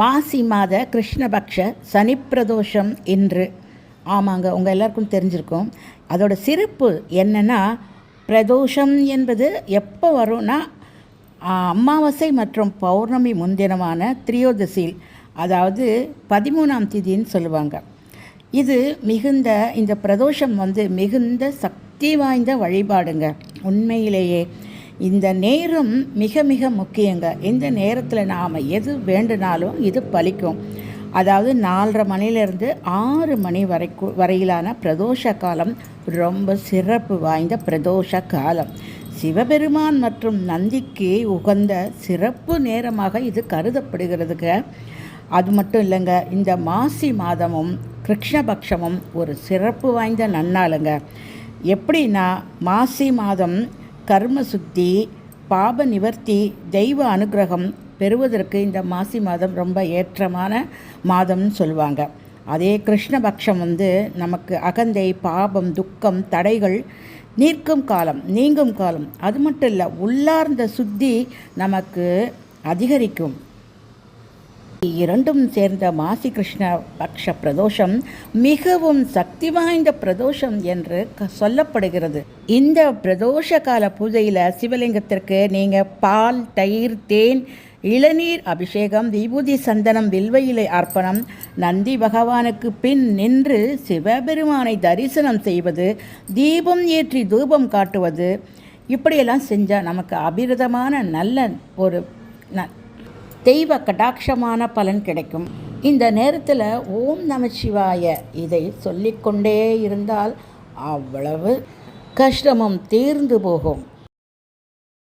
மாசி மாத கிருஷ்ணபக்ஷ சனிப்பிரதோஷம் இன்று. ஆமாங்க, உங்கள் எல்லாருக்கும் தெரிஞ்சிருக்கும். அதோட சிறப்பு என்னென்னா, பிரதோஷம் என்பது எப்போ வரும்னா அமாவாசை மற்றும் பௌர்ணமி முன்தினமான திரியோதசியில், அதாவது 13ஆம் தேதின்னு சொல்லுவாங்க. இது இந்த பிரதோஷம் மிகுந்த சக்தி வாய்ந்த வழிபாடுங்க. உண்மையிலேயே இந்த நேரம் மிக மிக முக்கியங்க. இந்த நேரத்தில் நாம் எது வேண்டுனாலும் இது பலிக்கும். அதாவது 4:30 மணிலேருந்து 6 மணி வரையிலான பிரதோஷ காலம் ரொம்ப சிறப்பு வாய்ந்த பிரதோஷ காலம். சிவபெருமான் மற்றும் நந்திக்கு உகந்த சிறப்பு நேரமாக இது கருதப்படுகிறதுங்க. அது மட்டும் இல்லைங்க, இந்த மாசி மாதமும் கிருஷ்ணபக்ஷமும் ஒரு சிறப்பு வாய்ந்த நன்னாளுங்க. எப்படின்னா, மாசி மாதம் கர்ம சுத்தி, பாப நிவர்த்தி, தெய்வ அனுகிரகம் பெறுவதற்கு இந்த மாசி மாதம் ரொம்ப ஏற்றமான மாதம்னு சொல்லுவாங்க. அதே கிருஷ்ணபக்ஷம் நமக்கு அகந்தை, பாபம், துக்கம், தடைகள் நீங்கும் காலம். அது மட்டும் இல்லை, உள்ளார்ந்த சுத்தி நமக்கு அதிகரிக்கும். இரண்டும் சேர்ந்த மாசி கிருஷ்ண பக்ஷ பிரதோஷம் மிகவும் சக்தி வாய்ந்த பிரதோஷம் என்று சொல்லப்படுகிறது. இந்த பிரதோஷ கால பூஜையில் சிவலிங்கத்திற்கு நீங்கள் பால், தயிர், தேன், இளநீர் அபிஷேகம், விபூதி, சந்தனம், வில்வ இலை அர்ப்பணம், நந்தி பகவானுக்கு பின் நின்று சிவபெருமானை தரிசனம் செய்வது, தீபம் ஏற்றி தூபம் காட்டுவது, இப்படியெல்லாம் செஞ்சால் நமக்கு அபிரதமான நல்ல ஒரு தெய்வ கடாட்சமான பலன் கிடைக்கும். இந்த நேரத்தில் ஓம் நமச்சிவாய இதை சொல்லிக்கொண்டே இருந்தால் அவ்வளவு கஷ்டமும் தீர்ந்து போகும்.